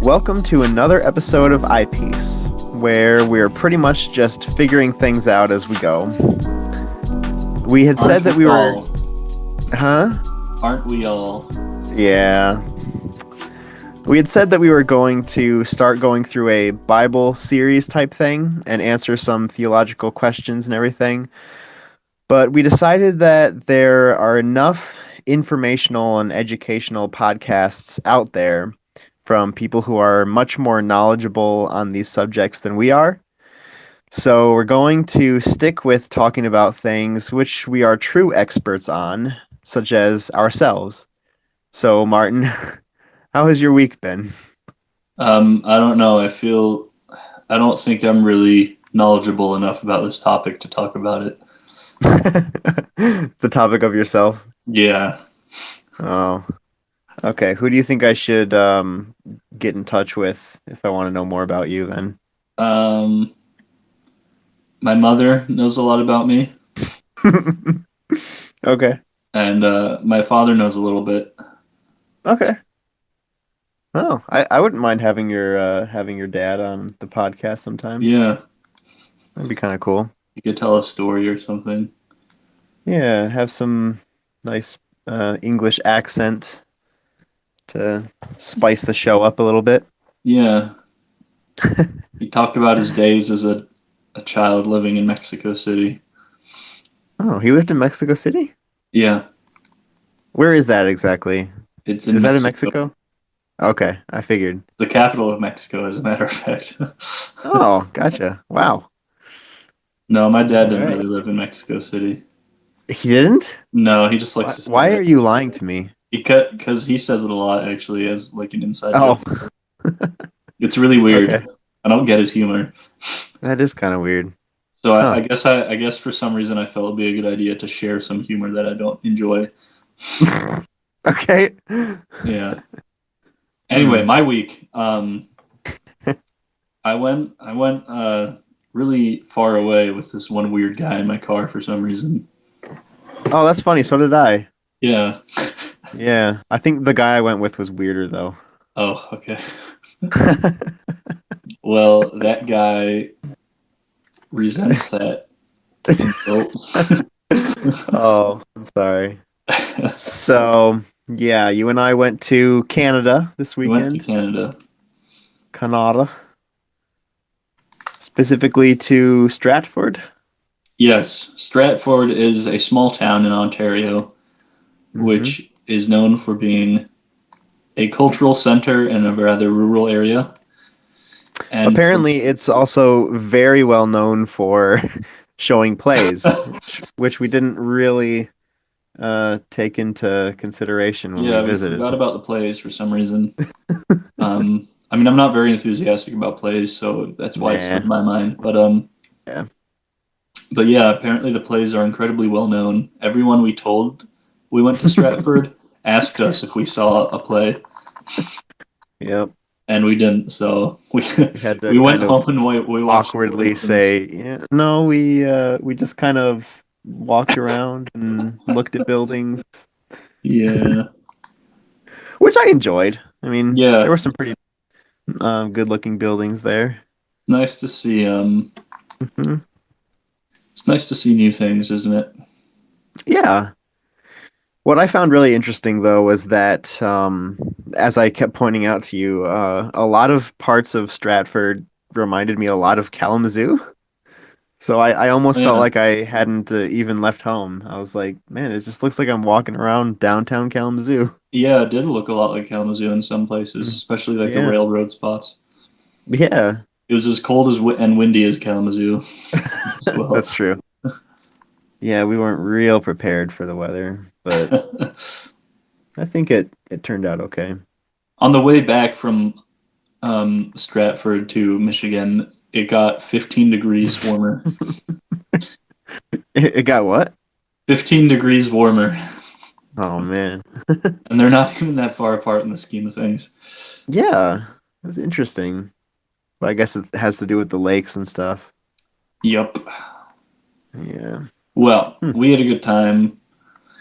Welcome to another episode of Eyepiece, where we're pretty much just figuring things out as we go. We had said that we were... Huh? Aren't we all? Yeah. We had said that we were going to start going through a Bible series type thing and answer some theological questions and everything. But we decided that there are enough informational and educational podcasts out there from people who are much more knowledgeable on these subjects than we are. So we're going to stick with talking about things which we are true experts on, such as ourselves. So, Martin, how has your week been? I don't know. I don't think I'm really knowledgeable enough about this topic to talk about it. The topic of yourself? Yeah. Oh. Okay, who do you think I should get in touch with if I want to know more about you then? My mother knows a lot about me. Okay. And my father knows a little bit. Okay. Oh, I wouldn't mind having your dad on the podcast sometime. Yeah. That'd be kind of cool. You could tell a story or something. Yeah, have some nice English accent to spice the show up a little bit. Yeah. He talked about his days as a child living in Mexico City. Oh, he lived in Mexico City? Yeah. Where is that exactly? It's in Is Mexico. that in Mexico? Okay, I figured. The capital of Mexico, as a matter of fact. Oh, gotcha. Wow. No, my dad didn't All right. really live in Mexico City. He didn't? No, he just likes to say Why that. are you lying to me? Because he says it a lot, actually, as like an inside Oh, joke. It's really weird. Okay. I don't get his humor. That is kind of weird. So Huh. I guess for some reason I felt it'd be a good idea to share some humor that I don't enjoy. Okay. Yeah. Anyway, my week. I went really far away with this one weird guy in my car for some reason. Oh, that's funny. So did I. Yeah. Yeah. I think the guy I went with was weirder, though. Oh, okay. Well, that guy resents that insult. Oh, I'm sorry. So, yeah, you and I went to Canada this We went to weekend. Canada. Canada. Specifically to Stratford. Yes, Stratford is a small town in Ontario, which is known for being a cultural center in a rather rural area. And Apparently, it's also very well known for showing plays, which we didn't really take into consideration when yeah, we we visited. forgot about the plays for some reason. I mean, I'm not very enthusiastic about plays, so that's why it Nah. slipped my mind. But Yeah. But yeah, apparently the plays are incredibly well known. Everyone we told we went to Stratford asked us if we saw a play, Yep. and we didn't. So we had to we went kind of home and we watched awkwardly say, yeah, no, we just kind of walked around and looked at buildings, Yeah, which I enjoyed. I mean, yeah. there were some pretty good-looking buildings there. Nice to see. Mhm. It's nice to see new things, isn't it? Yeah. What I found really interesting, though, was that, as I kept pointing out to you, a lot of parts of Stratford reminded me a lot of Kalamazoo. So I almost felt Yeah. like I hadn't even left home. I was like, man, it just looks like I'm walking around downtown Kalamazoo. Yeah, it did look a lot like Kalamazoo in some places, especially like the Yeah. railroad spots. Yeah, It was as cold and windy as Kalamazoo as well. that's true. Yeah, we weren't real prepared for the weather, but I think it turned out okay. On the way back from Stratford to Michigan, it got 15 degrees warmer. It got what? 15 degrees warmer. Oh man. And they're not even that far apart in the scheme of things. Yeah, that's interesting. But I guess it has to do with the lakes and stuff. Yup. Yeah. Well, we had a good time.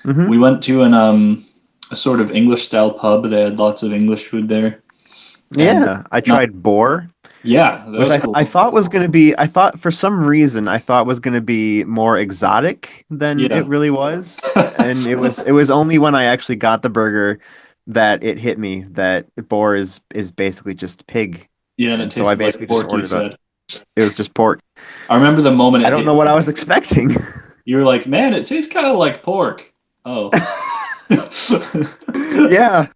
Mhm. We went to a sort of English style pub. They had lots of English food there. and Yeah, I not tried boar, yeah, that which was I cool. thought was gonna be. I thought for some reason I thought was gonna be more exotic than it Yeah. really was, and it was only when I actually got the burger that it hit me that boar is basically just pig, Yeah, and it and so I tasted like basically just pork, you ordered a. said. It was just pork. I remember the moment I it don't hit know what I you. was expecting. You were like, man, it tastes kind of like pork. Oh. Yeah,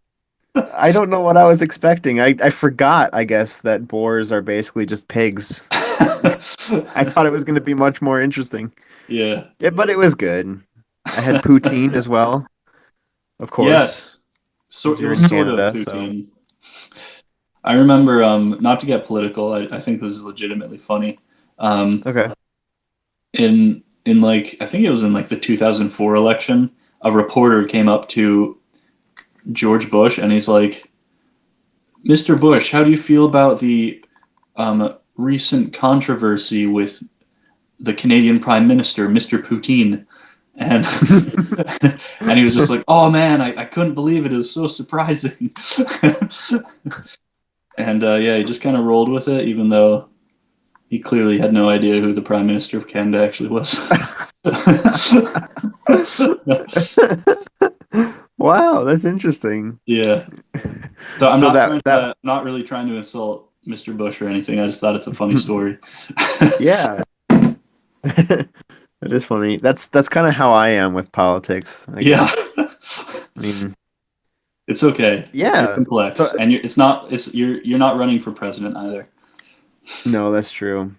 I don't know what I was expecting. I forgot, I guess, that boars are basically just pigs. I thought it was going to be much more interesting. Yeah. Yeah, but it was good. I had poutine as well, of Yes. course, So because it you're was in sort of Canada, so poutine. I remember, not to get political, I think this is legitimately funny. Um, okay. in like I think it was in like the 2004 election, a reporter came up to George Bush and he's like, "Mr. Bush, how do you feel about the recent controversy with the Canadian Prime Minister, Mr. Poutine?" And and he was just like, "Oh man, I couldn't believe it. It was so surprising." And yeah, he just kind of rolled with it, even though he clearly had no idea who the Prime Minister of Canada actually was. Wow, that's interesting. Yeah. So I'm So not that trying that to, not really trying to insult Mr. Bush or anything. I just thought it's a funny story. yeah, it is funny. That's kind of how I am with politics, I Yeah. guess. I mean, It's okay. You're yeah. So complex, and it's not. You're not running for president either. no, that's true.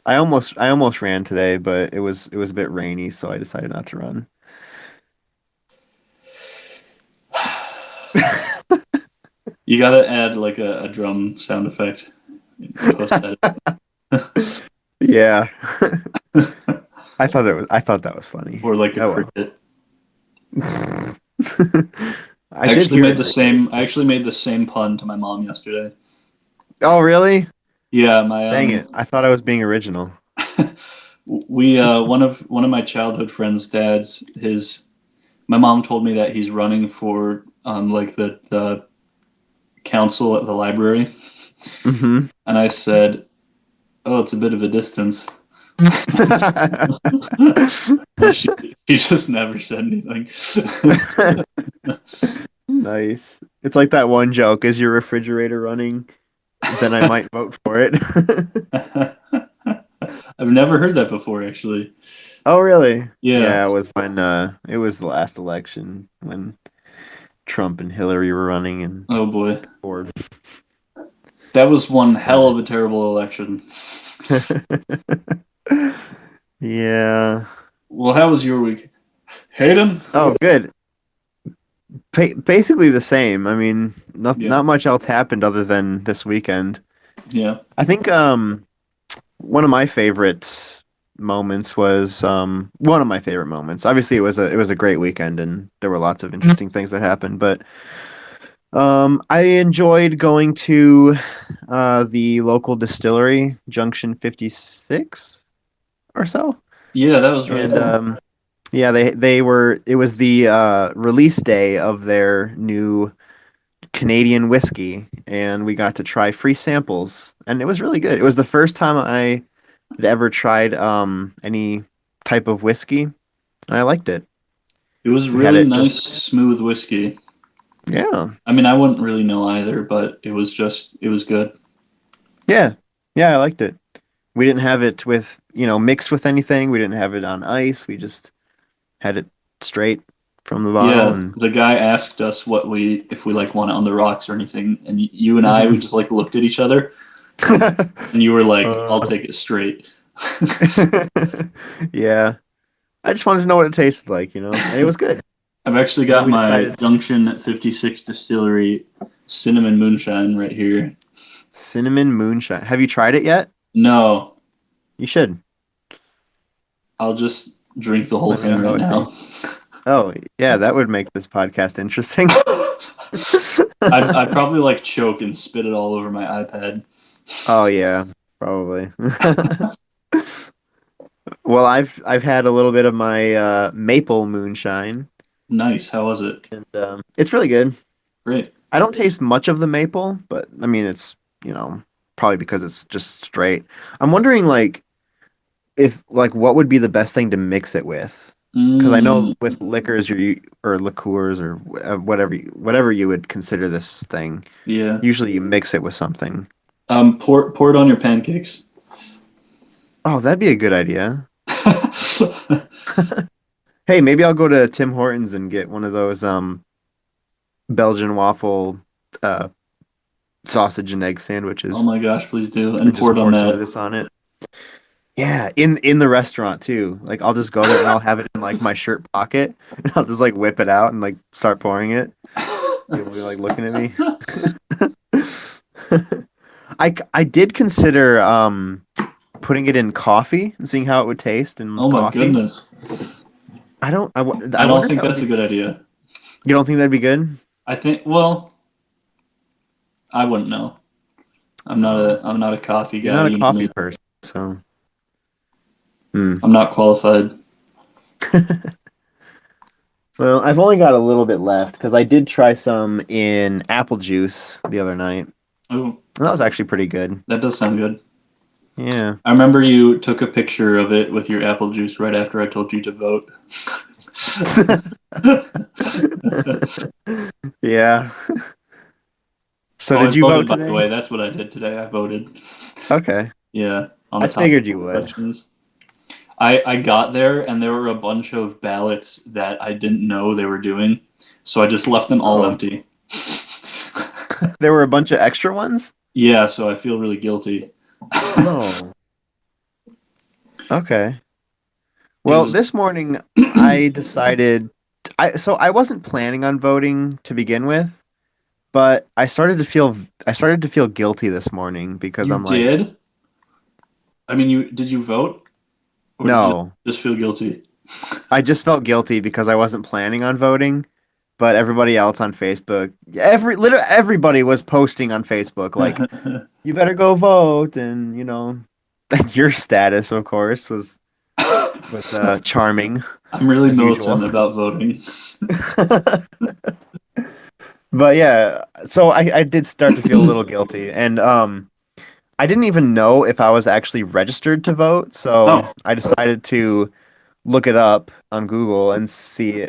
I almost ran today, but it was a bit rainy, so I decided not to run. You gotta add like a drum sound effect in post edit. Yeah. I thought that was funny. Or like a Oh well. cricket. I did hear a cricket. I actually made the same pun to my mom yesterday. Oh, really? Yeah, my Dang it. I thought I was being original. we one of my childhood friends' dads, his my mom told me that he's running for like the council at the library, Hmm. and I said, "Oh, it's a bit of a distance." And she just never said anything. Nice. It's like that one joke, is your refrigerator running? Then I might vote for it. I've never heard that before, actually. Oh, really? Yeah. Yeah, it was the last election when Trump and Hillary were running and Oh boy, Ford. that was one hell Uh, of a terrible election. yeah. Well, how was your week, Hayden? Oh, good. Basically the same. I mean, Yeah, not much else happened other than this weekend. yeah, I think one of my favorite moments was one of my favorite moments. Obviously, it was a great weekend and there were lots of interesting things that happened, but I enjoyed going to the local distillery, Junction 56 or so. yeah. That was really And cool. yeah, it was the release day of their new Canadian whiskey, and we got to try free samples, and it was really good. It was the first time I had ever tried any type of whiskey, and I liked it. It was We had really it nice, just smooth whiskey. yeah. I mean, I wouldn't really know either, but it was good. Yeah. Yeah, I liked it. We didn't have it with, mixed with anything. We didn't have it on ice. We just had it straight from the bottle Yeah, and the guy asked us if we like want it on the rocks or anything, and you and I we Mhm. just like looked at each other, and you were like, "I'll Uh, take it straight." yeah. I just wanted to know what it tasted like, and it was good. I've actually And then got we my decided Junction 56 Distillery cinnamon moonshine right here. cinnamon moonshine. Have you tried it yet? No, You should. I'll just drink the whole Let me thing know how right it now. tastes. Oh, yeah, that would make this podcast interesting. I'd probably like choke and spit it all over my iPad. Oh yeah, probably. Well, I've had a little bit of my maple moonshine, Nice. How was it? and it's really good. Great. I don't taste much of the maple, but I mean it's, you know, probably because it's just straight. I'm wondering like if like what would be the best thing to mix it with? Because I know Mm, with liquors or liqueurs or whatever you would consider this thing, yeah. usually you mix it with something. Pour it on your pancakes. Oh, that'd be a good idea. Hey, maybe I'll go to Tim Hortons and get one of those Belgian waffle uh sausage and egg Oh sandwiches my gosh, please do. And and pour just it on pour some of that. this on it. Yeah, in the restaurant too. Like I'll just go there and I'll have it in like my shirt pocket and I'll just like whip it out and like start pouring it. People will be like looking at me. I did consider putting it in coffee and seeing how it would taste in Oh my coffee. goodness. I I don't wonder if think that would that's be. a good idea. You don't think that'd be good? I think, well, I wouldn't know. Oh, I'm not a coffee you're guy. not a You know coffee me. person, so. Hmm. I'm not qualified. Well, I've only got a little bit left because I did try some in apple juice the other night. Oh, And that was actually pretty good. that does sound good. Yeah. I remember you took a picture of it with your apple juice right after I told you to vote. Yeah. So Oh, I did you voted, vote by the way. today? That's what I did today. I voted. Okay. Yeah, on the I top figured you would. questions. I got there and there were a bunch of ballots that I didn't know they were doing, so I just left them all Oh, empty. there were a bunch of extra ones? Yeah, so I feel really guilty. Oh, okay. It Well, was this morning I decided I wasn't planning on voting to begin with, but I started to feel guilty this morning because you I'm like, did? I mean, you did you vote or did you no. just feel guilty? I just felt guilty because I wasn't planning on voting, but everybody else on Facebook, literally everybody was posting on Facebook like, you better go vote, and your status, of course, was charming I'm really as usual. militant about voting. But yeah, so I did start to feel a little guilty, and I didn't even know if I was actually registered to vote, so Oh, I decided to look it up on Google and see,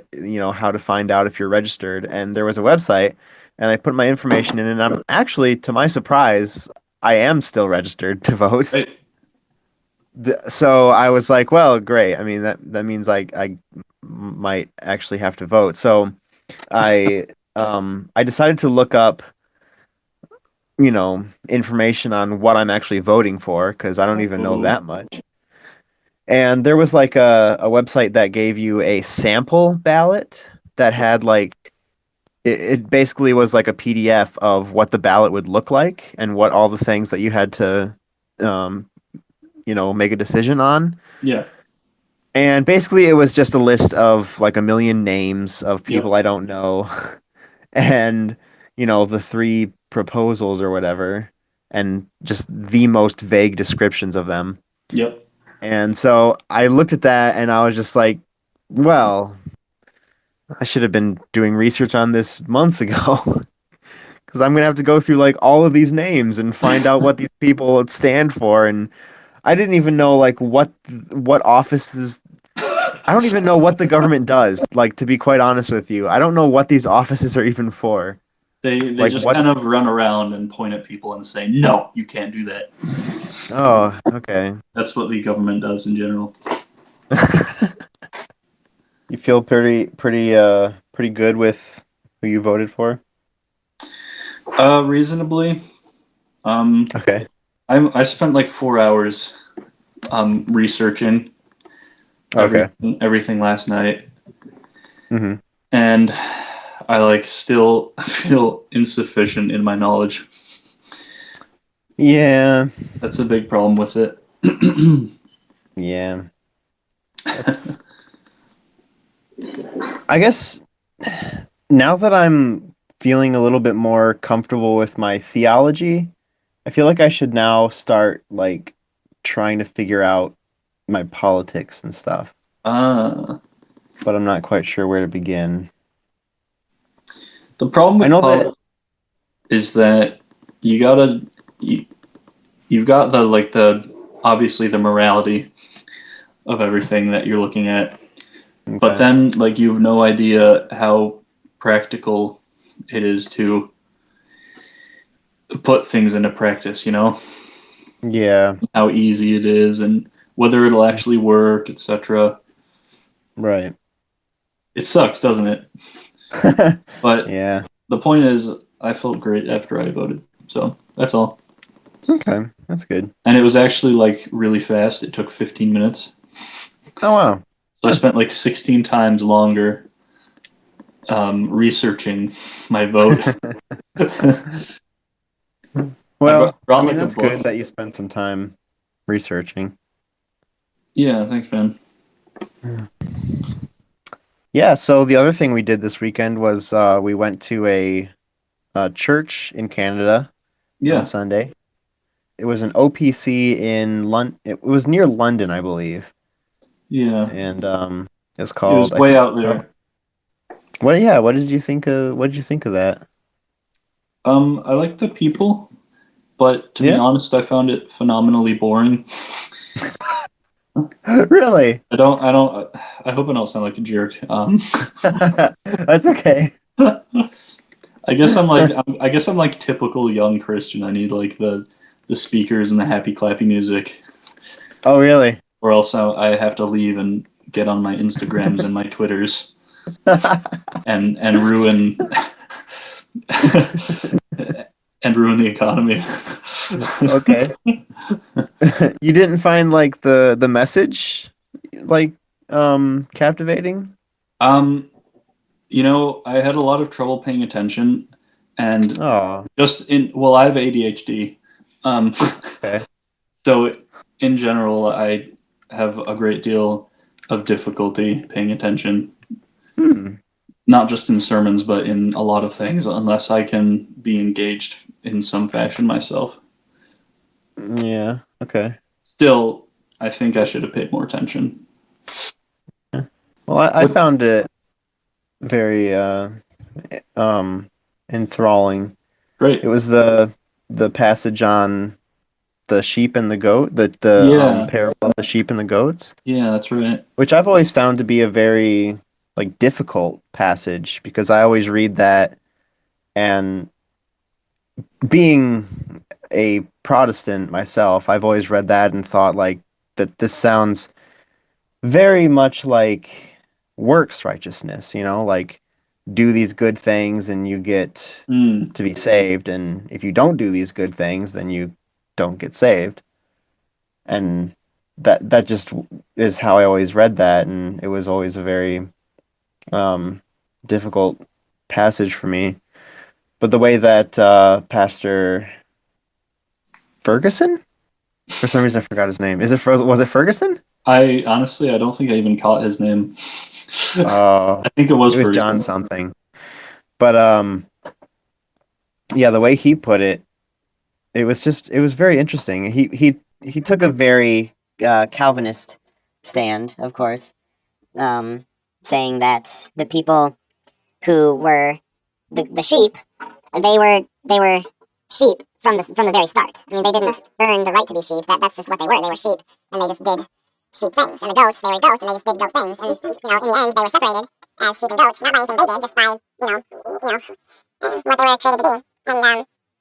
how to find out if you're registered. And there was a website, and I put my information in, and I'm actually, to my surprise, I am still registered to vote. great. So I was like, well, great. I mean, that means I might actually have to vote. So I decided to look up, information on what I'm actually voting for because I don't even know Oh, that much. And there was like a website that gave you a sample ballot that had like it basically was like a PDF of what the ballot would look like and what all the things that you had to um, make a decision on. yeah. And basically it was just a list of like a million names of people Yep. I don't know and the three proposals or whatever and just the most vague descriptions of them. Yep. And so I looked at that and I was just like, well, I should have been doing research on this months ago because I'm gonna have to go through like all of these names and find out what these people stand for. And I didn't even know like what offices. I don't even know what the government does. Like to be quite honest with you, I don't know what these offices are even for. They Like just what? kind of run around and point at people and say, "No, you can't do that." Oh, okay. That's what the government does in general. You feel pretty good with who you voted for? Reasonably. Um, Okay. I spent like 4 hours researching Okay. everything last night, Hmm. and I like still feel insufficient in my knowledge. Yeah. That's a big problem with it. Yeah. That's I guess now that I'm feeling a little bit more comfortable with my theology, I feel like I should now start like trying to figure out my politics and stuff, uh, but I'm not quite sure where to begin. the problem I with know that, is that you gotta you, you've got the obviously the morality of everything that you're looking at, but Okay. then like you have no idea how practical it is to put things into practice. Yeah. How easy it is and whether it'll actually work, etc. Right. It sucks, doesn't it? But Yeah. the point is, I felt great after I voted. So that's all. Okay. That's good. And it was actually like really fast. It took 15 minutes. Oh wow. So I spent like 16 times longer researching my vote. I Well, I brought mean like a that's book. good that you spent some time researching. Yeah, thanks, man. Yeah, so the other thing we did this weekend was we went to a church in Canada on Yeah, Sunday. It was an OPC in London. It was near London, I believe. yeah. And it's It was called I way think out there. what did you think of that? I like the people, but to be Yeah? honest, I found it phenomenally boring. Really? I hope I don't sound like a jerk. That's okay. I guess I'm like typical young Christian. I need like the speakers and the happy clappy music, Oh, really? or else I have to leave and get on my Instagrams and my Twitters and ruin and ruin the economy. Okay. You didn't find like the message like captivating? um, I had a lot of trouble paying attention, and Oh, I have ADHD, um, okay. so in general, I have a great deal of difficulty paying attention, Hmm. not just in sermons, but in a lot of things, unless I can be engaged in some fashion myself. Yeah, okay. Still, I think I should have paid more attention. Yeah. Well, I What? found it very um enthralling. It Great. was the passage on the sheep and the goat, the Yeah, parable of the sheep and the goats, yeah, that's right. which I've always found to be a very like difficult passage because I always read that and being a Protestant myself, I've always read that and thought like that this sounds very much like works righteousness, like do these good things and you get Mm, to be saved, and if you don't do these good things, then you don't get saved. And that just is how I always read that, and it was always a very um, difficult passage for me. But the way that Pastor Ferguson, for some reason I forgot his name. Was it Ferguson? I don't think I even caught his name. Uh, I think it was it was John Ferguson. something. But yeah, the way he put it, it was very interesting. He took a very Calvinist stand, of course, um, saying that the people who were the sheep, they were sheep from the very start. I mean, they didn't earn the right to be sheep. That's just what they were. They were sheep, and they just did sheep things. And the goats, they were goats, and they just did goat things. And in the end, they were separated as sheep and goats, not by anything they did, just by what they were created to be. And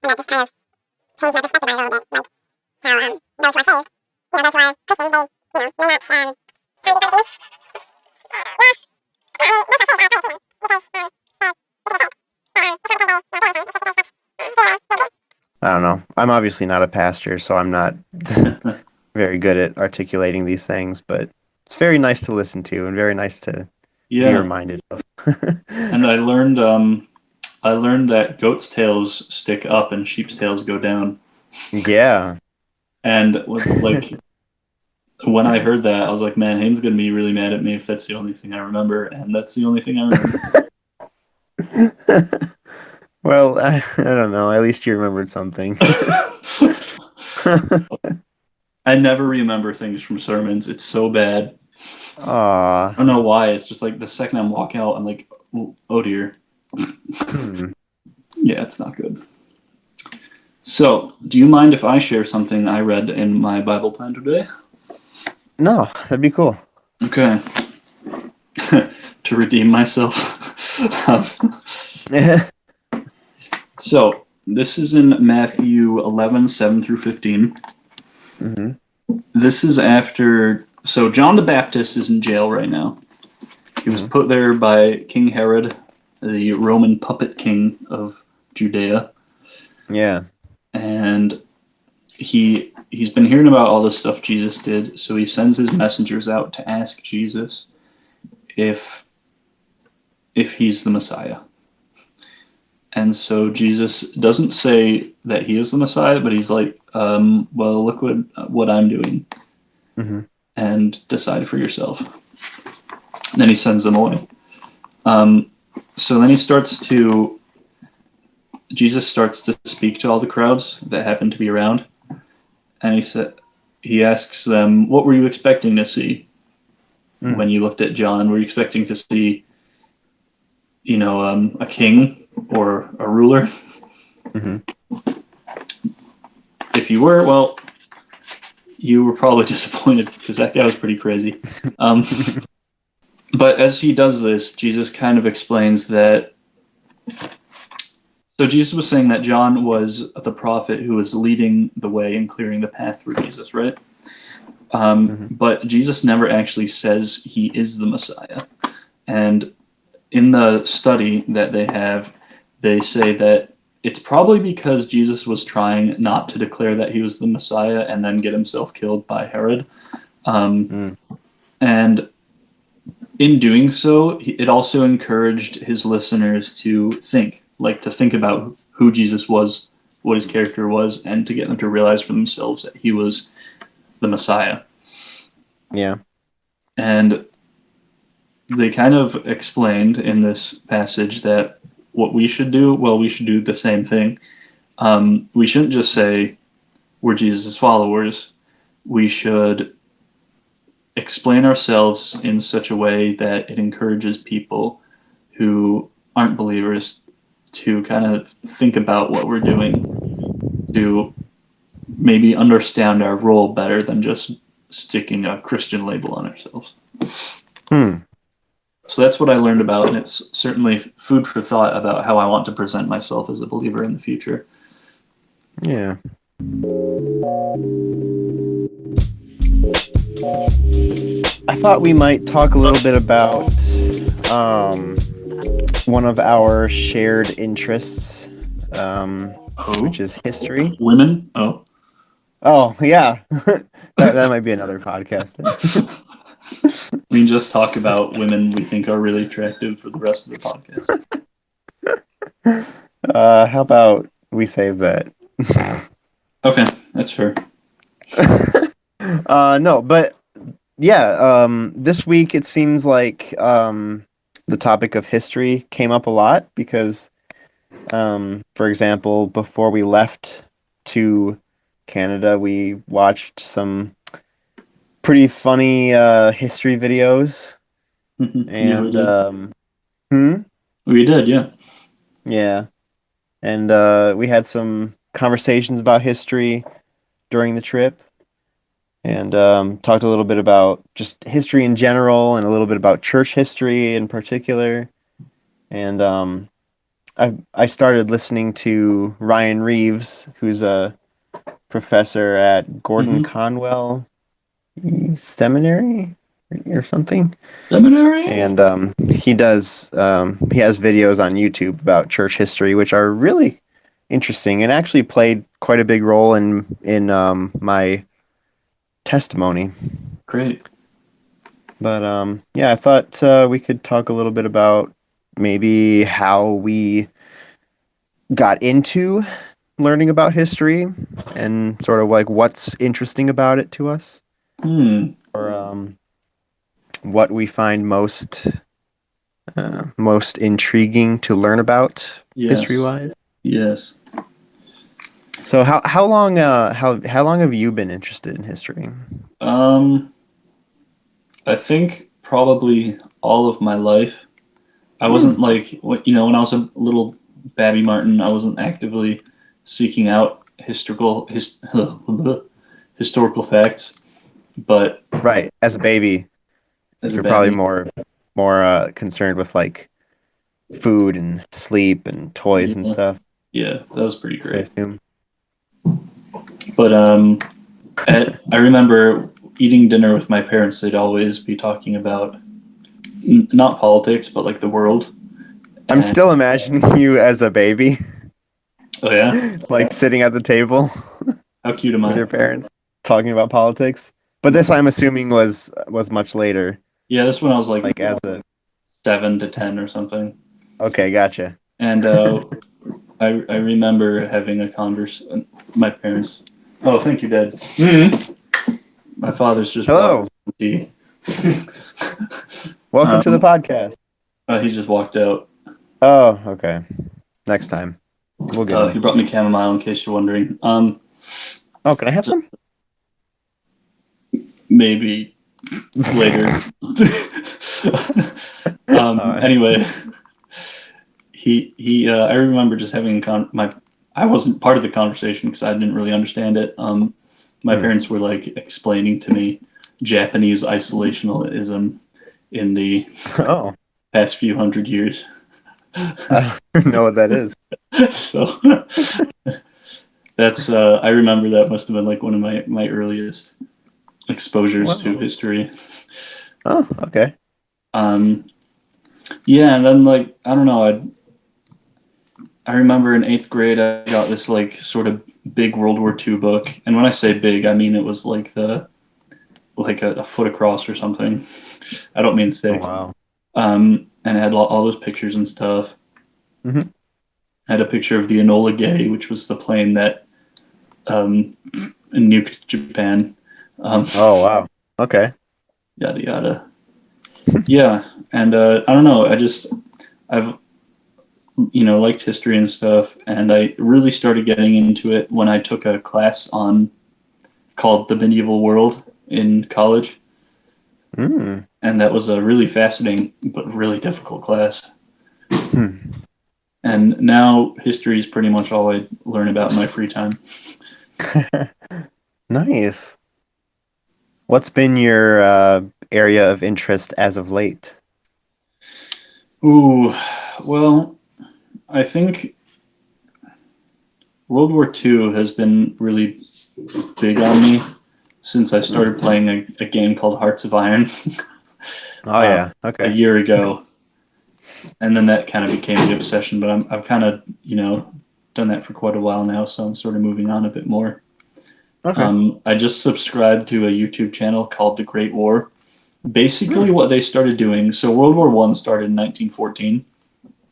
that just kind of changed my perspective on it a little bit, like how those who are saved, those who are Christians, they may not find I don't know. I'm obviously not a pastor, so I'm not very good at articulating these things, but it's very nice to listen to and very nice to be Yeah, reminded of. and I learned that goats' tails stick up and sheep's tails go down. Yeah. And like when I heard that, I was like, man, Hayden's gonna be really mad at me if that's the only thing I remember, and that's the only thing I remember. Well, I don't know. At least you remembered something. I never remember things from sermons. It's so bad. Aw. I don't know why. It's just like the second I'm walking out, I'm like, oh dear. Hmm. Yeah, it's not good. So, do you mind if I share something I read in my Bible plan today? No, that'd be cool. Okay. To redeem myself. So, this is in Matthew 11, 7 through 15. Mm-hmm. This is after. So, John the Baptist is in jail right now. He was put there by King Herod, the Roman puppet king of Judea. Yeah. And he's been hearing about all the stuff Jesus did, so he sends his messengers out to ask Jesus if he's the Messiah. And so Jesus doesn't say that he is the Messiah, but he's like, well, look what I'm doing, Mm-hmm. and decide for yourself. And then he sends them away. So then Jesus starts to speak to all the crowds that happen to be around, and he asks them, "What were you expecting to see when you looked at John? Were you expecting to see, a king or a ruler? Mm-hmm. If you were, well, you were probably disappointed because that guy was pretty crazy." But as he does this, Jesus kind of explains that. So Jesus was saying that John was the prophet who was leading the way and clearing the path for Jesus, right? But Jesus never actually says he is the Messiah. And in the study that they have, they say that it's probably because Jesus was trying not to declare that he was the Messiah and then get himself killed by Herod. And in doing so, it also encouraged his listeners to think about who Jesus was, what his character was, and to get them to realize for themselves that he was the Messiah. Yeah. And they kind of explained in this passage that what we should do, well, we should do the same thing. We shouldn't just say we're Jesus' followers. We should explain ourselves in such a way that it encourages people who aren't believers to kind of think about what we're doing, to maybe understand our role better than just sticking a Christian label on ourselves. So that's what I learned about, and it's certainly food for thought about how I want to present myself as a believer in the future. Yeah. I thought we might talk a little bit about one of our shared interests, which is history. Women? Oh. Oh, yeah. that might be another podcast. We can just talk about women we think are really attractive for the rest of the podcast. How about we save that? Okay, that's fair. No, but yeah, this week it seems like the topic of history came up a lot because, for example, before we left to Canada, we watched some pretty funny history videos. And we did, yeah. Yeah. And we had some conversations about history during the trip. And talked a little bit about just history in general and a little bit about church history in particular. And I started listening to Ryan Reeves, who's a professor at Gordon Conwell Seminary or something. Seminary? And he has videos on YouTube about church history, which are really interesting and actually played quite a big role in my testimony. Great. But yeah, I thought we could talk a little bit about maybe how we got into learning about history and sort of like what's interesting about it to us. Or what we find most intriguing to learn about history-wise. Yes. So how long have you been interested in history? I think probably all of my life. I wasn't when I was a little Babby Martin, I wasn't actively seeking out historical facts, but Right. As a baby, as a you're probably baby, more concerned with like food and sleep and toys and yeah, stuff, yeah, that was pretty I great. assume. But I remember eating dinner with my parents. They'd always be talking about not politics, but like the world. I'm And still imagining you as a baby, oh yeah, like sitting at the table how cute am with I? your parents talking about politics. But this I'm assuming was much later, Yeah, this one I was like like as a 7 to 10 or something. okay, gotcha. And I remember having a converse. My parents. Oh, thank you, Dad. My father's just brought Hello. tea. Welcome to the um, podcast. he just walked out. Oh, okay. Next time. We'll get He him. brought me chamomile in case you're wondering. Oh, can I have some? Maybe later. All right. Anyway, he I remember just having I wasn't part of the conversation because I didn't really understand it. My parents were like explaining to me Japanese isolationism in the Oh, past few hundred years. I don't know what that is. So that's I remember that must have been like one of my earliest exposures to Wow. history. Oh, okay. Um, yeah, and then like I don't know, I remember in 8th grade I got this like sort of big World War II book, and when I say big, I mean it was like a foot across or something. I don't mean Oh, thick. wow. And it had all those pictures and stuff. Hmm. I had a picture of the Enola Gay, which was the plane that um, nuked Japan. Oh, wow. Okay. Yada yada. Yeah, and I don't know. I've liked history and stuff, and I really started getting into it when I took a class on called the medieval world in college, Mm. and that was a really fascinating but really difficult class. Hmm. And now history is pretty much all I learn about in my free time. Nice. What's been your area of interest as of late? Ooh, well, I think World War II has been really big on me since I Hmm. started playing a game called Hearts of Iron Oh, uh, yeah. a Okay. year ago, and then that kind of became the obsession. But I've kind of done that for quite a while now, so I'm sort of moving on a bit more. Okay. I just subscribed to a YouTube channel called The Great War. Hmm. Basically, what they started doing. So World War One started in 1914,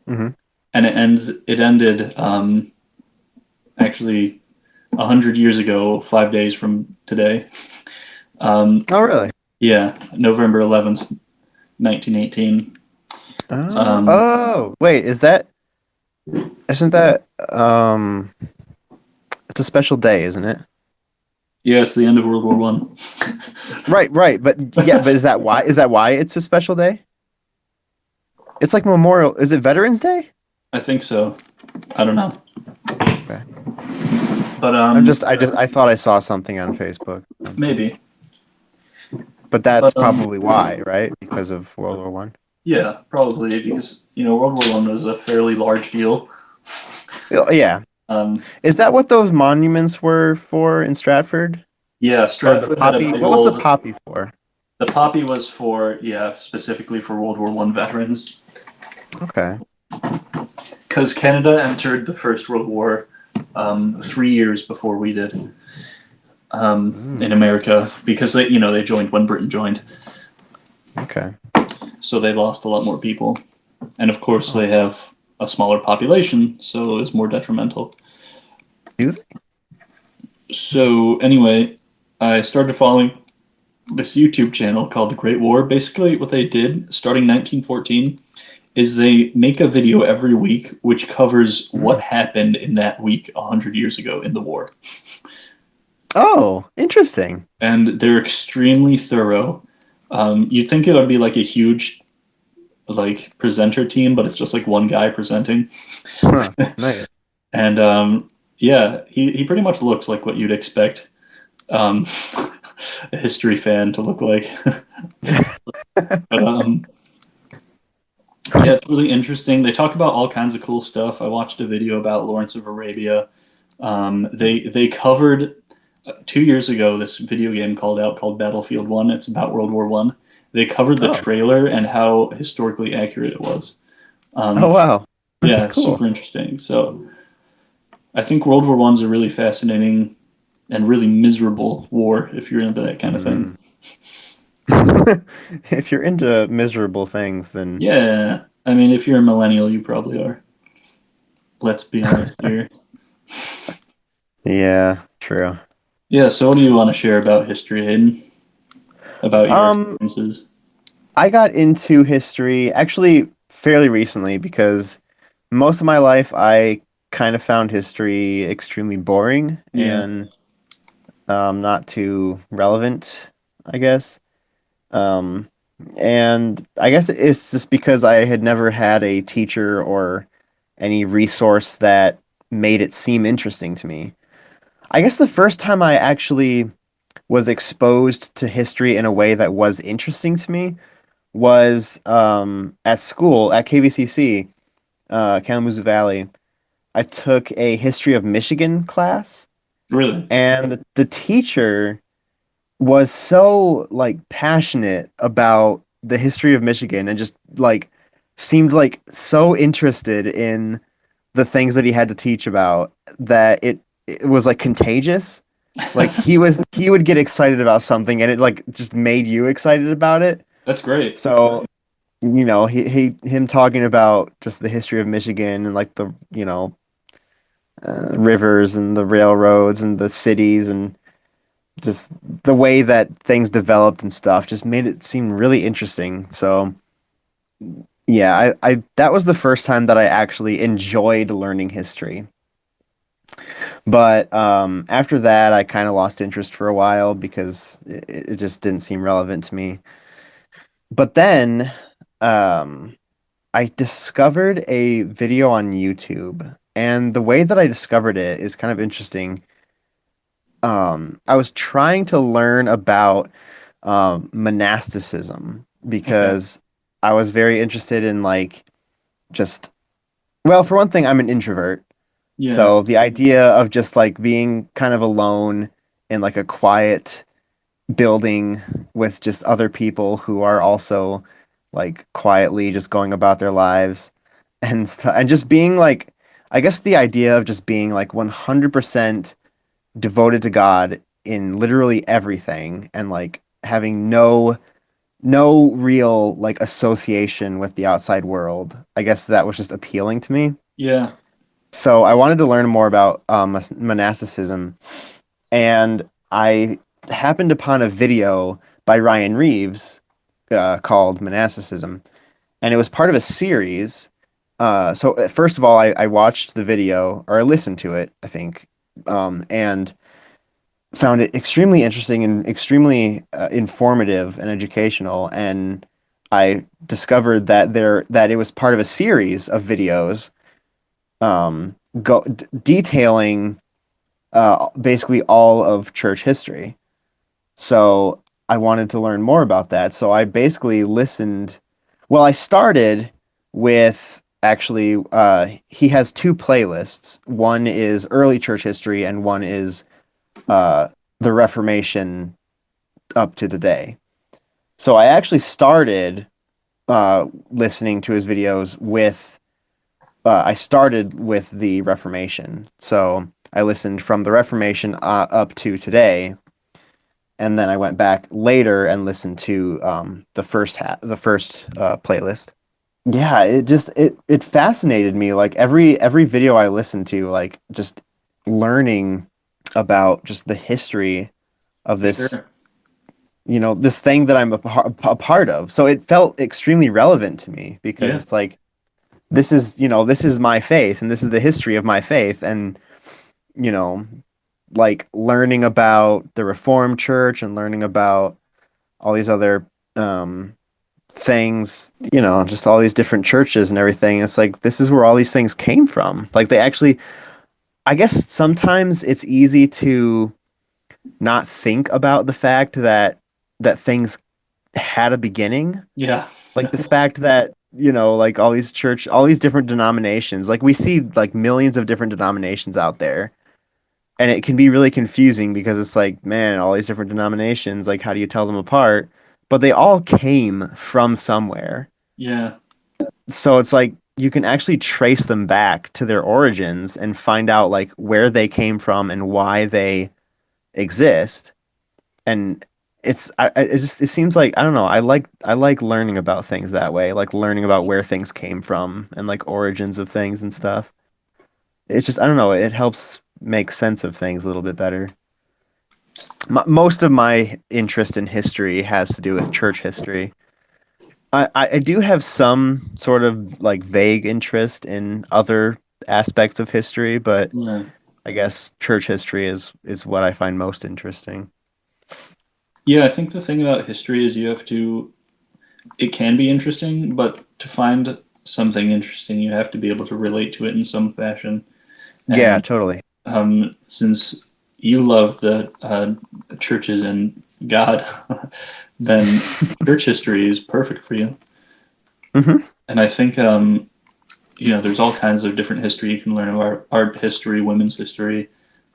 Hmm. and It ended actually 100 years ago, 5 days from today. Um, Oh, really? yeah, November 11th, 1918. Um, Oh, wait, isn't that it's a special day, isn't it? yeah, it's the end of World War One. Right, right. But is that why it's a special day? It's like Memorial. Is it Veterans Day? I think so. I don't know, Okay. but I thought I saw something on Facebook. maybe. But But that's probably why, right? Because of World War One. yeah, probably because World War One was a fairly large deal. Yeah. Um, Is that what those monuments were for in Stratford? yeah, Or the Stratford had a poppy? big What was the old. poppy for? The poppy was for specifically for World War One veterans Okay. because Canada entered the First World War 3 years before we did in Mm, America because they joined when Britain joined, okay. so they lost a lot more people, and of course Oh, they have a smaller population, so it's more detrimental. do they? So anyway, I started following this YouTube channel called The Great War. Basically, what they did starting 1914 is they make a video every week which covers what Mm. happened in that week 100 years ago in the war. Oh, interesting. And they're extremely thorough. You'd think it would be like a huge presenter team, but it's just like one guy presenting. Huh. Nice. And Yeah, he pretty much looks like what you'd expect um, a history fan to look like. But yeah, it's really interesting. They talk about all kinds of cool stuff. I watched a video about Lawrence of Arabia. They covered 2 years ago this video game called Battlefield One. It's about World War One. They covered the Oh, trailer and how historically accurate it was. oh Um, wow, yeah, that's it's cool. super interesting. So I think World War One's a really fascinating and really miserable war if you're into that kind of thing. Mm. If you're into miserable things, then Yeah, I mean, if you're a millennial, you probably are. Let's be honest here. yeah, true. Yeah, so what do you want to share about history, Hayden? About your Um, experiences? I got into history actually fairly recently because most of my life I kind of found history extremely boring Yeah, and not too relevant, I guess. Um, and I guess it's just because I had never had a teacher or any resource that made it seem interesting to me. I guess the first time I actually was exposed to history in a way that was interesting to me was at school at KVCC, Kalamazoo Valley. I took a history of Michigan class, really. and the teacher was so like passionate about the history of Michigan and just like seemed like so interested in the things that he had to teach about that it was like contagious. Like he would get excited about something and it like just made you excited about it. That's great. So, you know, him talking about just the history of Michigan and like the, rivers and the railroads and the cities and just the way that things developed and stuff just made it seem really interesting. So, yeah, I that was the first time that I actually enjoyed learning history. But after that, I kind of lost interest for a while because it just didn't seem relevant to me. But then um, I discovered a video on YouTube, and the way that I discovered it is kind of interesting. I was trying to learn about monasticism Okay. because I was very interested in like just well, for one thing, I'm an introvert. Yeah. So the idea of just like being kind of alone in like a quiet building with just other people who are also like quietly just going about their lives and stuff and just being like I guess the idea of just being like 100% devoted to God in literally everything and like having no real like association with the outside world. I guess that was just appealing to me. Yeah. So I wanted to learn more about monasticism, and I happened upon a video by Ryan Reeves called Monasticism, and it was part of a series. First of all, I watched the video, or I listened to it, I think, and found it extremely interesting and extremely informative and educational. And I discovered that it was part of a series of videos detailing basically all of church history. So I wanted to learn more about that. So I basically listened. Well, I started with actually, he has two playlists. One is early church history, and one is uh, the Reformation up to today. So I actually started listening to his videos with I started with the Reformation. So I listened from the Reformation up to today, and then I went back later and listened to the first playlist. Yeah, it fascinated me. Like every video I listened to, like just learning about just the history of For this, sure. this thing that I'm a part of. So it felt extremely relevant to me because Yeah. it's like this is my faith and this is the history of my faith and you know like learning about the Reformed Church and learning about all these other um things, just all these different churches and everything. It's like this is where all these things came from. Like they actually I guess sometimes it's easy to not think about the fact that things had a beginning. Yeah. Like the fact that, like all these different denominations, like we see like millions of different denominations out there. And it can be really confusing because it's like, man, all these different denominations, like how do you tell them apart? But they all came from somewhere. Yeah. So it's like you can actually trace them back to their origins and find out like where they came from and why they exist. And it seems like I don't know, I like learning about things that way, like learning about where things came from and like origins of things and stuff. It's just I don't know, it helps make sense of things a little bit better. Most of my interest in history has to do with church history. I do have some sort of like vague interest in other aspects of history, but Yeah. I guess church history is what I find most interesting. Yeah, I think the thing about history is it can be interesting, but to find something interesting, you have to be able to relate to it in some fashion. Yeah, And totally. since you love the churches and God, then church history is perfect for you. Hmm. And I think there's all kinds of different history you can learn about: art history, women's history,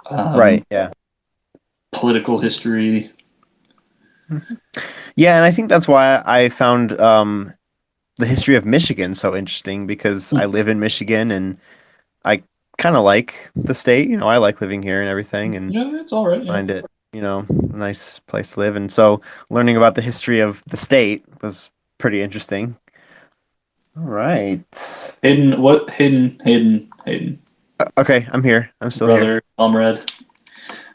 um, Right, yeah. political history. Mhm. Yeah, and I think that's why I found the history of Michigan so interesting because I live in Michigan and I kind of like the state. I like living here and everything and Yeah, it's all right. Yeah. find it, a nice place to live. And so learning about the history of the state was pretty interesting. All right. Hayden, Okay, I'm here. I'm still here. brother, comrade.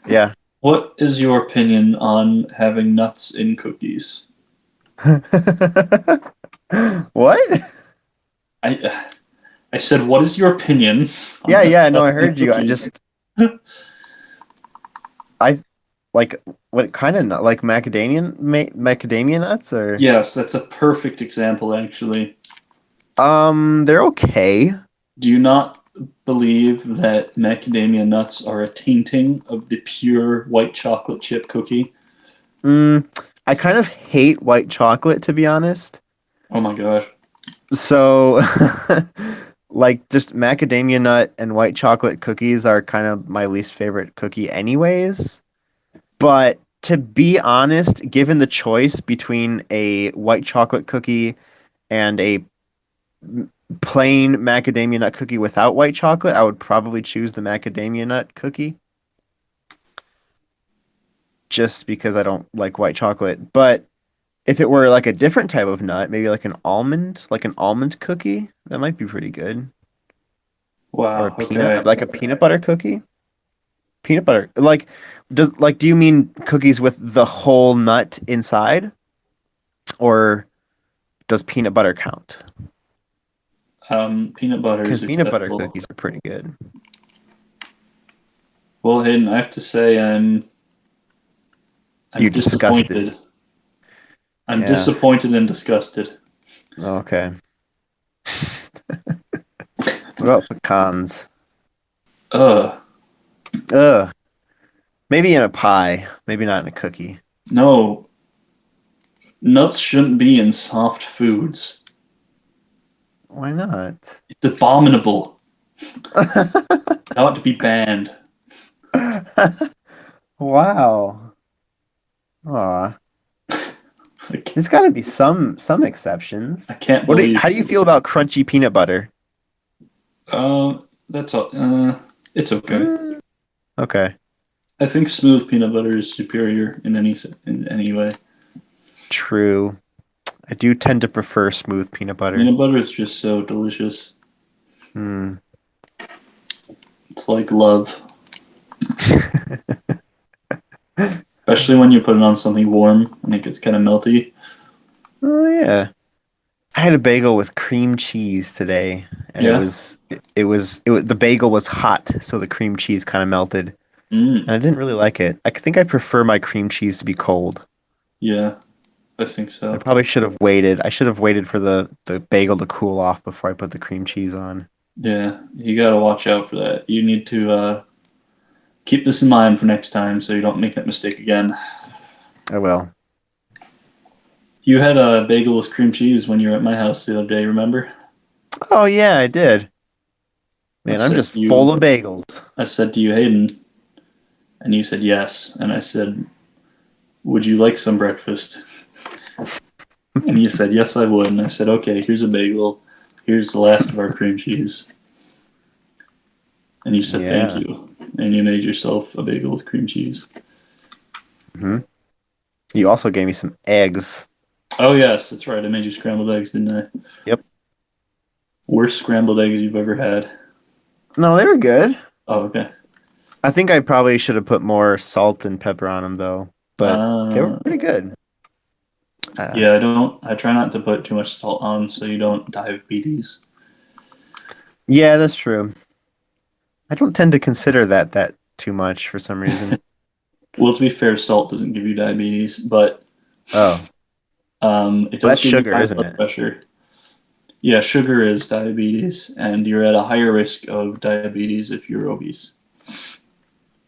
Yeah. What is your opinion on having nuts in cookies? What? I said, what is your opinion on Yeah, having yeah, no, nuts I in heard you. cookies? I like what kind of nut? Like macadamia nuts or Yes, that's a perfect example, actually. they're okay. Do you not believe that macadamia nuts are a tainting of the pure white chocolate chip cookie? Mm, I kind of hate white chocolate to be honest. Oh my gosh. So like just macadamia nut and white chocolate cookies are kind of my least favorite cookie anyways. But to be honest, given the choice between a white chocolate cookie and a plain macadamia nut cookie without white chocolate, I would probably choose the macadamia nut cookie just because I don't like white chocolate. But if it were like a different type of nut, maybe like an almond cookie, that might be pretty good. Or Wow. Okay. like a peanut butter cookie. Peanut butter, do you mean cookies with the whole nut inside, or does peanut butter count? Peanut butter Because is peanut butter acceptable. cookies are pretty good. Well, Hayden, I have to say I'm You're disgusted. disappointed. I'm Yeah. disappointed and disgusted. Okay. What about pecans? Ugh. Ugh. Maybe in a pie. Maybe not in a cookie. No, nuts shouldn't be in soft foods. Why not? It's abominable. I ought to be banned. Wow. Aw. There's got to be some exceptions. I can't believe. How do you feel about crunchy peanut butter? That's all. It's okay. Mm, okay. I think smooth peanut butter is superior in any way. True. I do tend to prefer smooth peanut butter. Peanut butter is just so delicious. Hmm. It's like love, especially when you put it on something warm and it gets kind of melty. Oh yeah. I had a bagel with cream cheese today, and Yeah. the bagel was hot, so the cream cheese kind of melted, Mm, and I didn't really like it. I think I prefer my cream cheese to be cold. yeah, I think I so. probably should have waited. I should have waited for the bagel to cool off before I put the cream cheese on. Yeah, you gotta watch out for that. You need to Keep this in mind for next time so you don't make that mistake again. I will. You had a bagel with cream cheese when you were at my house the other day, remember? Oh yeah, I did. I Man, I'm said just to full you, of bagels. I said to you, Hayden, and you said yes. And I said, would you like some breakfast? And you said, yes, I would. And I said, okay, here's a bagel. Here's the last of our cream cheese. And you said, thank Yeah. you. And you made yourself a bagel with cream cheese. Hmm. You also gave me some eggs. Oh, yes, that's right. I made you scrambled eggs, didn't I? Yep. Worst scrambled eggs you've ever had. No, they were good. Oh, okay. I think I probably should have put more salt and pepper on them though, but they were Uh, pretty good. yeah, I don't. I try not to put too much salt on so you don't diabetes. Yeah, that's true. I don't tend to consider that too much for some reason. Well, to be fair, salt doesn't give you diabetes, but Oh, it well, does that's give you sugar, high isn't blood it? pressure. Yeah, sugar is diabetes, and you're at a higher risk of diabetes if you're obese.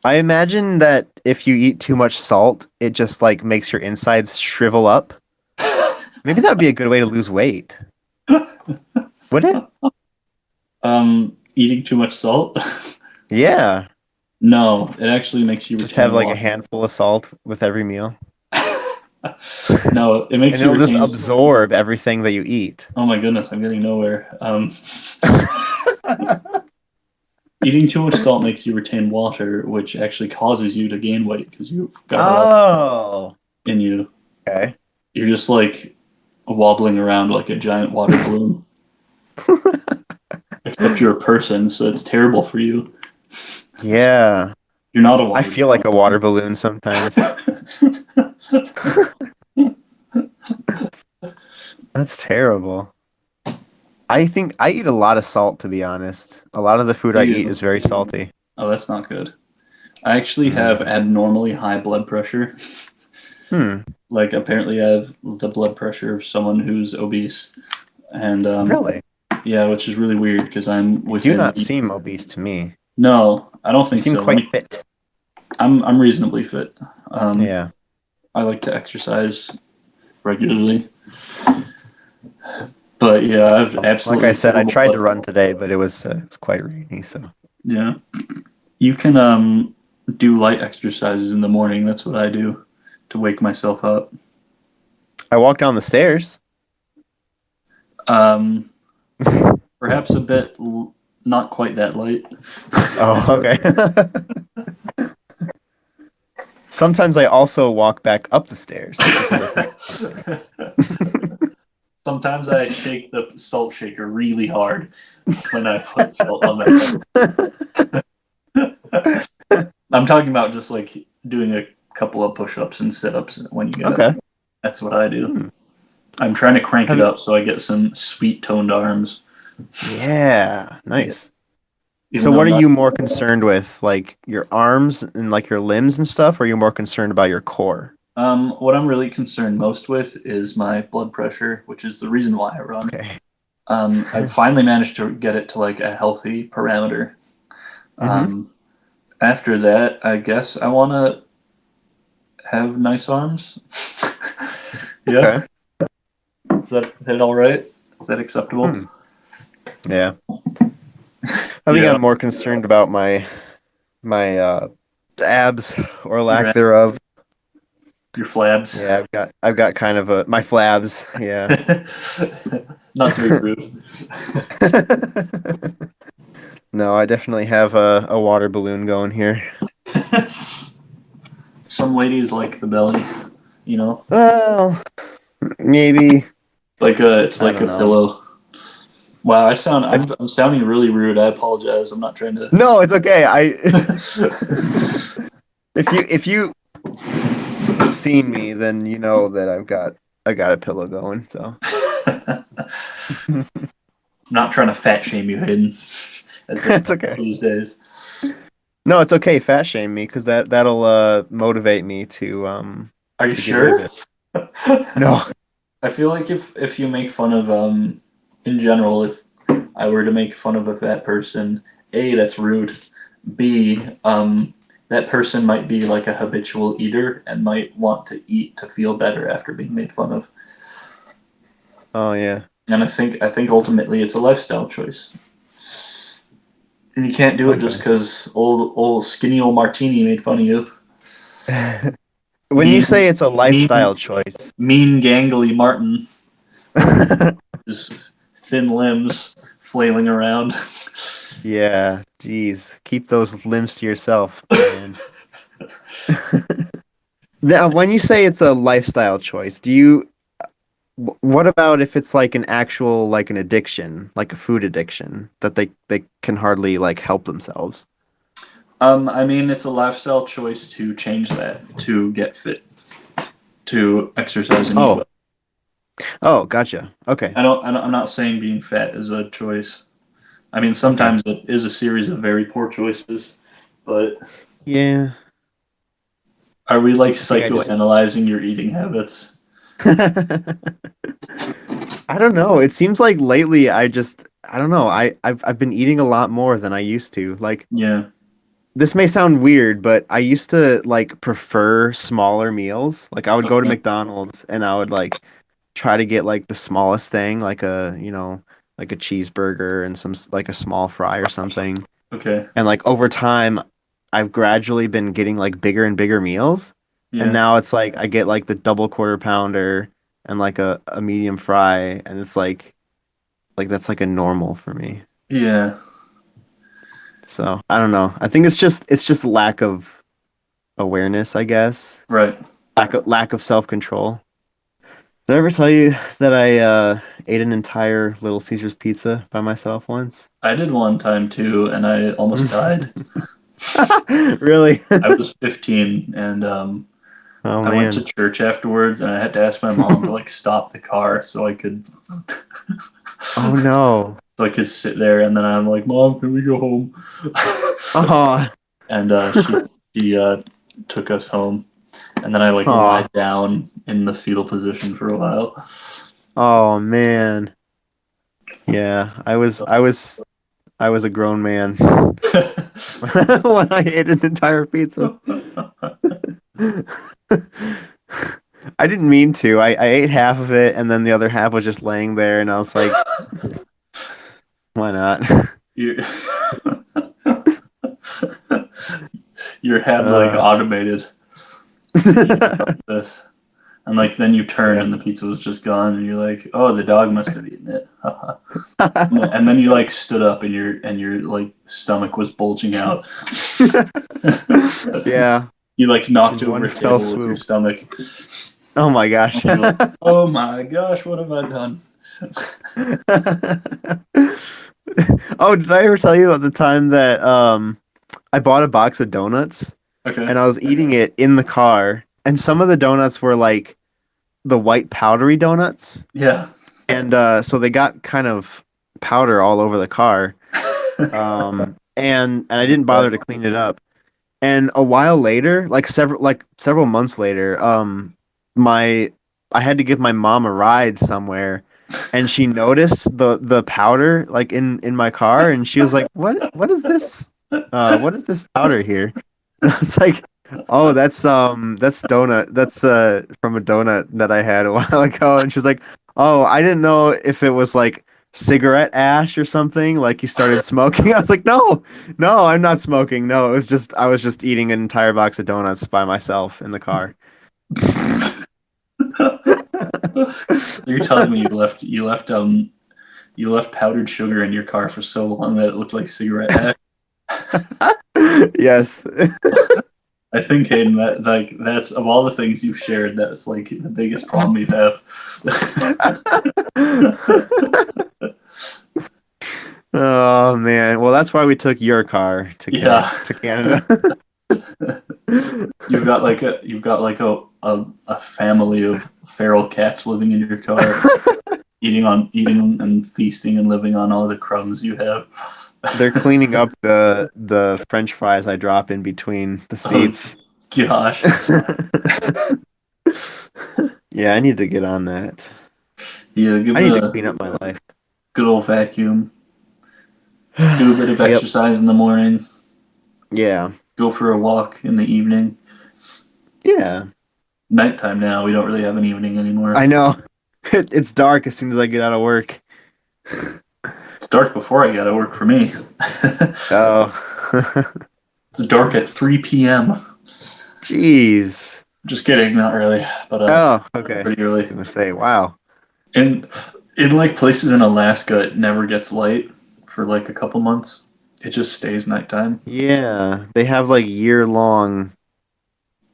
I imagine that if you eat too much salt, it just like makes your insides shrivel up. Maybe that would be a good way to lose weight. Would it? Eating too much salt? Yeah. No, it actually makes you Just have retain like a water. handful of salt with every meal. No, it makes And you it'll just retain. absorb everything that you eat. Oh my goodness, I'm getting nowhere. Eating too much salt makes you retain water, which actually causes you to gain weight because you've got a lot Oh, in you. okay. You're just like wobbling around like a giant water balloon. Except you're a person, so it's terrible for you. Yeah. You're not a I water feel like a water balloon sometimes. balloon. That's terrible. I think I eat a lot of salt, to be honest. A lot of the food Do I eat you? is very salty. Oh, that's not good. I actually have Mm. abnormally high blood pressure. Hmm. Like apparently I have the blood pressure of someone who's obese, and Really? yeah, which is really weird because I'm You do within. not seem obese to me. No, I don't You think seem so. Let quite me. fit. I'm reasonably fit. Um, Yeah. I like to exercise regularly, but yeah, I have Like I absolutely said, I terrible tried to blood. run today, but it was quite rainy, so. Yeah, you can do light exercises in the morning. That's what I do to wake myself up. I walked down the stairs. Um, Perhaps a bit not quite that light. Oh, okay. Sometimes I also walk back up the stairs, which is a thing. Sometimes I shake the salt shaker really hard when I put salt on my head. I'm talking about just like doing a couple of push-ups and sit-ups when you get up. Okay. That's what I do. Hmm. I'm trying to crank Have it you, up so I get some sweet toned arms. yeah, Yeah. nice. Even So though what I'm are not. you more concerned with, like your arms and like your limbs and stuff, or are you more concerned about your core? What I'm really concerned most with is my blood pressure, which is the reason why I run. Okay. I finally managed to get it to like a healthy parameter. Mm-hmm. Um, After that, I guess I want to have nice arms. Yeah, Okay. is that all right? Is that acceptable? Hmm. Yeah. I think Yeah, I'm more concerned about my abs or lack your thereof. your flabs. Yeah, I've got kind of a my flabs. Yeah. Not to be rude. No, I definitely have a water balloon going here. Some ladies like the belly, you know, Well, maybe. it's I like don't a know. pillow. Wow, I've I'm sounding really rude. I apologize. I'm not trying to. No, it's okay. I if you seen me, then you know that I got a pillow going. So I'm not trying to fat shame you, Hayden, as they it's call it okay. these days. No, it's okay. Fat shame me because that'll motivate me Are you to get rid of sure? it. No. I feel like if you make fun of in general, if I were to make fun of a fat person, A, that's rude. B, that person might be like a habitual eater and might want to eat to feel better after being made fun of. Oh yeah. And I think ultimately it's a lifestyle choice. And you can't do it just Okay. because old skinny old Martini made fun of you. When you Mean say it's a mean lifestyle choice. mean gangly Martin, just thin limbs flailing around. Yeah, geez. Keep those limbs to yourself, man. Now, when you say it's a lifestyle choice, what about if it's like an actual like an addiction, like a food addiction that they can hardly like help themselves? I mean, it's a lifestyle choice to change that, to get fit, to exercise and eat Oh, well. oh, gotcha. Okay. I'm not saying being fat is a choice. I mean, Okay. sometimes it is a series of very poor choices, but Yeah. are we like I think I just psychoanalyzing your eating habits? I don't know. It seems like lately I don't know. I've been eating a lot more than I used to. Like Yeah. this may sound weird, but I used to like prefer smaller meals. Like I would go to Okay. McDonald's and I would like try to get like the smallest thing, like like a cheeseburger and like a small fry or something. Okay. And like over time, I've gradually been getting like bigger and bigger meals. And Yeah. now it's like I get like the double quarter pounder and like a medium fry, and it's like that's like a normal for me. Yeah. So I don't know. I think it's just lack of awareness, I guess. Right. Lack of self-control. Did I ever tell you that I ate an entire Little Caesars pizza by myself once? I did one time too, and I almost died. Really? I was 15, and Oh I went to man. church afterwards, and I had to ask my mom to like stop the car so I could Oh no. sit there. And then I'm like, "Mom, can we go home?" Oh, And she took us home, and then I like oh, lied down in the fetal position for a while. oh man. Yeah, I was a grown man when I ate an entire pizza. I didn't mean to. I ate half of it and then the other half was just laying there and I was like, why not? your your hand like Uh, automated this. And like then you turn yeah. and the pizza was just gone, and you're like, "Oh, the dog must have eaten it." And then you like stood up, and your like stomach was bulging out. Yeah. You like knocked In over one a fell table with your swoop. stomach. Oh my gosh. And you're like, "Oh my gosh, what have I done?" Oh, did I ever tell you about the time that I bought a box of donuts Okay. and I was eating it in the car and some of the donuts were like the white powdery donuts Yeah. and so they got kind of powder all over the car. And I didn't bother to clean it up. And a while later, like several months later, my I had to give my mom a ride somewhere, and she noticed the powder like in my car, and she was like, "What is this? What is this powder here?" And I was like, "Oh, that's donut. That's from a donut that I had a while ago." And she's like, "Oh, I didn't know if it was like cigarette ash or something, like you started smoking." I was like, "No, no, I'm not smoking. No, it was just I was just eating an entire box of donuts by myself in the car." So you're telling me you left powdered sugar in your car for so long that it looked like cigarette ash? Yes. I think, Hayden, that like that's of all the things you've shared, that's like the biggest problem you have. Oh man. Well, that's why we took your car to Yeah, Canada. you've got like a family of feral cats living in your car, eating and feasting and living on all the crumbs you have. They're cleaning up the French fries I drop in between the Oh seats. gosh. Yeah, I need to get on that. Yeah, give I it need to a clean up my life. good old vacuum. Do a bit of Yep. exercise in the morning. Yeah. go for a walk in the evening. Yeah. Nighttime now. We don't really have an evening anymore. I know. It's dark as soon as I get out of work. It's dark before I gotta work for me. Oh. It's dark at 3 p.m. Jeez. Just kidding, not really, but Oh, okay. pretty I was early. gonna say, wow. And in like places in Alaska, it never gets light for like a couple months. It just stays nighttime. Yeah, they have like year-long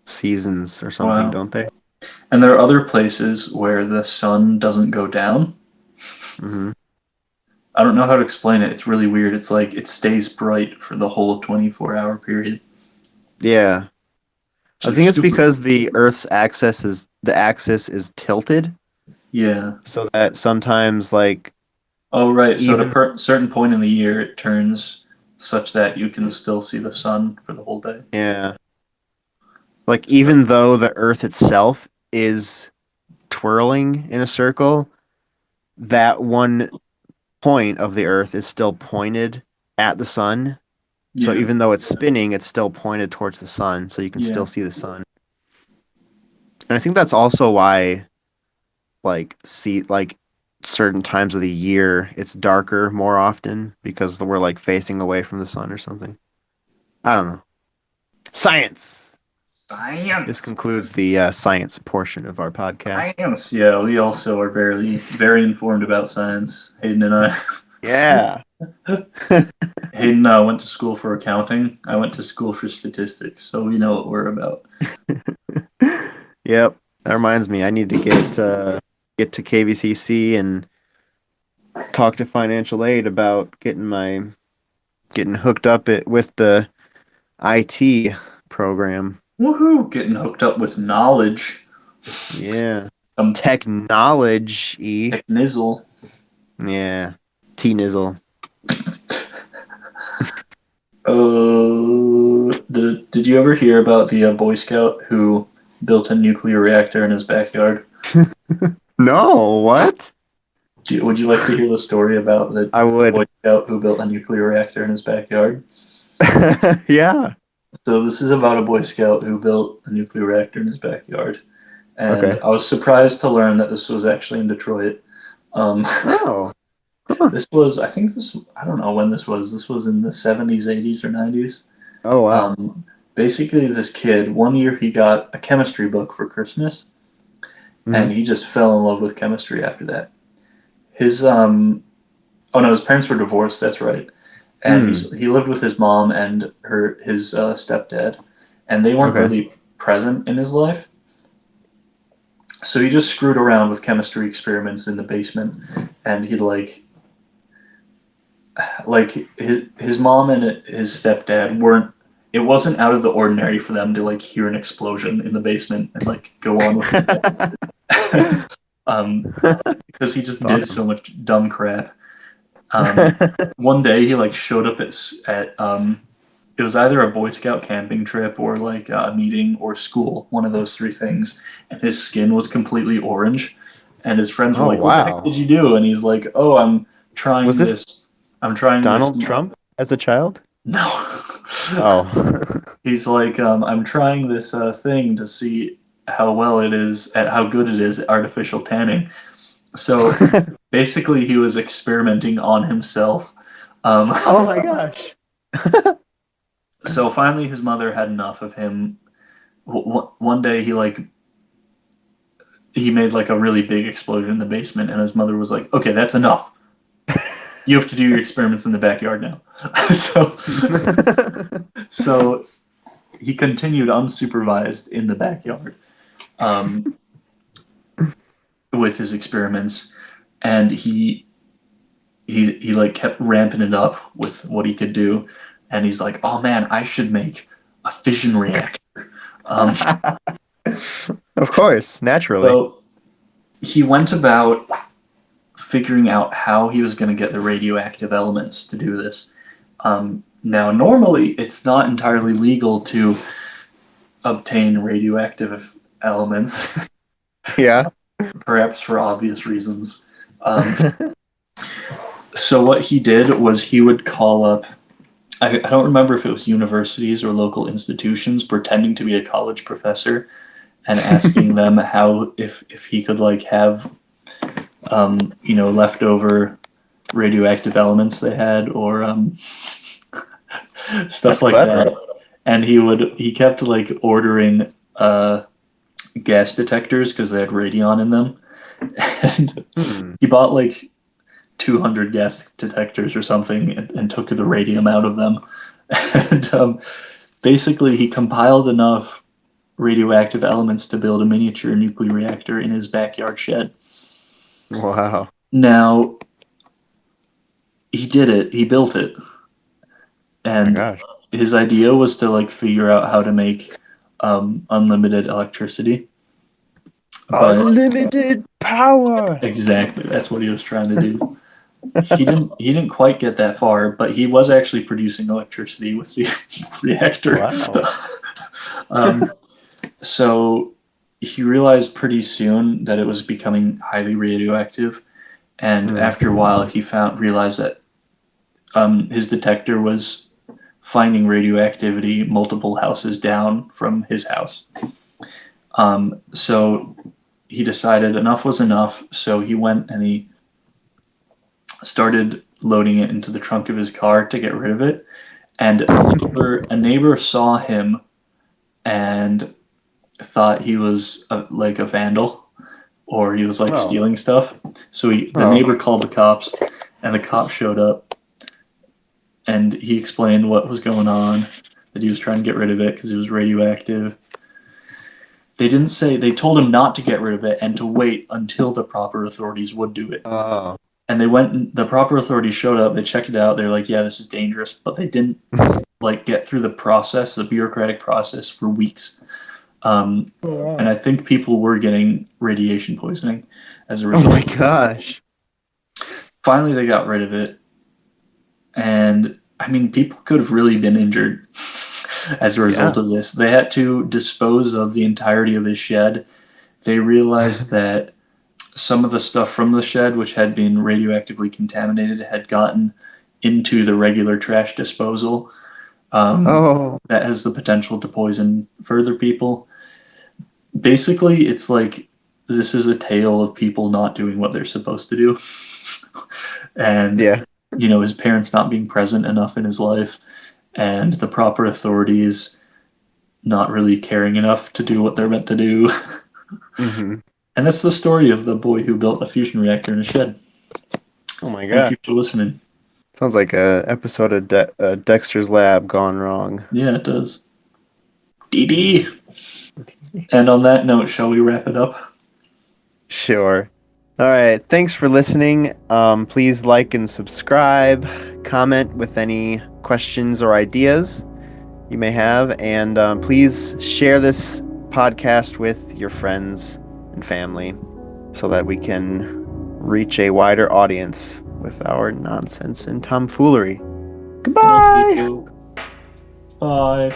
seasons or something, Wow. don't they? And there are other places where the sun doesn't go down. Hmm. I don't know how to explain it. It's really weird. It's like it stays bright for the whole 24-hour period. Yeah. It's I like think it's super. because the axis is tilted, Yeah. so that sometimes like Oh, right. So at a even certain point in the year, it turns such that you can still see the sun for the whole day. yeah, like even though the Earth itself is twirling in a circle, that one point of the Earth is still pointed at the sun. So Yeah. even though it's spinning, it's still pointed towards the sun, so you can still Yeah. see the sun. And I think that's also why like certain times of the year it's darker more often because we're like facing away from the sun or something. I don't know. Science. This Science. concludes the science portion of our podcast. Science. Yeah, we also are very informed about science. Hayden and I. Yeah. Hayden went to school for accounting. I went to school for statistics, so we know what we're about. Yep. That reminds me, I need to get to KVCC and talk to financial aid about getting hooked up with the IT program. Woohoo! Getting hooked up with knowledge. Yeah. Some Technology. technizzle. Yeah. T-nizzle. Did you ever hear about the Boy Scout who built a nuclear reactor in his backyard? No, what? Would you like to hear the story about the I Boy would. Scout who built a nuclear reactor in his backyard? Yeah. So this is about a Boy Scout who built a nuclear reactor in his backyard, and Okay. I was surprised to learn that this was actually in Detroit. Um, Oh. Huh. this was, I think I don't know when this was. This was in the 70s, 80s, or 90s. Oh, wow. Basically, this kid, one year he got a chemistry book for Christmas, Hmm. and he just fell in love with chemistry after that. His oh no, his parents were divorced. That's right, and Hmm. he lived with his mom and his stepdad, and they weren't Okay. really present in his life. So he just screwed around with chemistry experiments in the basement, and he'd like his mom and his stepdad weren't. It wasn't out of the ordinary for them to like hear an explosion in the basement and like go on with it. Because he just That's did awesome. so much dumb crap. One day he like showed up at it was either a Boy Scout camping trip or like a meeting or school, one of those three things, and his skin was completely orange. And his friends were Oh, like, "What the heck wow. did you do?" And he's like, "Oh, I'm Was trying this this. I'm trying this." Donald Trump as a child? No. Oh. He's like, I'm trying this thing to see how well it is, at how good it is at artificial tanning. So basically, he was experimenting on himself. Um, Oh my gosh. so finally, his mother had enough of him. One day, he made like a really big explosion in the basement, and his mother was like, "Okay, that's enough. You have to do your experiments in the backyard now." so so he continued unsupervised in the backyard um, with his experiments, and he like kept ramping it up with what he could do, and he's like, "Oh man, I should make a fission reactor." Um, Of course, naturally. so he went about figuring out how he was going to get the radioactive elements to do this. Now, normally, it's not entirely legal to obtain radioactive elements, Yeah. perhaps for obvious reasons. Um, so what he did was he would call up I don't remember if it was universities or local institutions pretending to be a college professor and asking them how if he could like have leftover radioactive elements they had or stuff That's like clever. that. And he kept like ordering gas detectors because they had radion in them, and Hmm. he bought like 200 gas detectors or something and took the radium out of them. And basically, he compiled enough radioactive elements to build a miniature nuclear reactor in his backyard shed. Wow. Now, he did it, he built it, Oh my and gosh. his idea was to like figure out how to make unlimited electricity. But Unlimited power. exactly, that's what he was trying to do. He didn't quite get that far, but he was actually producing electricity with the reactor. Wow. um, so he realized pretty soon that it was becoming highly radioactive, and Hmm. after a while, he realized that his detector was finding radioactivity multiple houses down from his house. So he decided enough was enough. So he went and he started loading it into the trunk of his car to get rid of it. And a neighbor saw him and thought he was like a vandal or he was like Oh. stealing stuff. So the Oh. neighbor called the cops, and the cops showed up, and he explained what was going on, that he was trying to get rid of it because it was radioactive. They didn't say, they told him not to get rid of it and to wait until the proper authorities would do it. Oh. And they went, and the proper authorities showed up, they checked it out, they're like, yeah, this is dangerous, but they didn't like get through the bureaucratic process for weeks. And Wow. I think people were getting radiation poisoning as a Oh my result. gosh. Finally, they got rid of it, and I mean, people could have really been injured as a result Yeah. of this. They had to dispose of the entirety of his shed. They realized that some of the stuff from the shed, which had been radioactively contaminated, had gotten into the regular trash disposal. Oh. That has the potential to poison further people. Basically, it's like this is a tale of people not doing what they're supposed to do. And, Yeah. his parents not being present enough in his life, and the proper authorities not really caring enough to do what they're meant to do. Hmm. And that's the story of the boy who built a fusion reactor in a shed. Oh my Thank gosh. you for listening. Sounds like a episode of Dexter's Lab gone wrong. Yeah, it does. DD. And on that note, shall we wrap it up? Sure. All right. Thanks for listening. Please like and subscribe. Comment with any questions or ideas you may have, and please share this podcast with your friends and family so that we can reach a wider audience with our nonsense and tomfoolery. Thank Goodbye. you. Bye.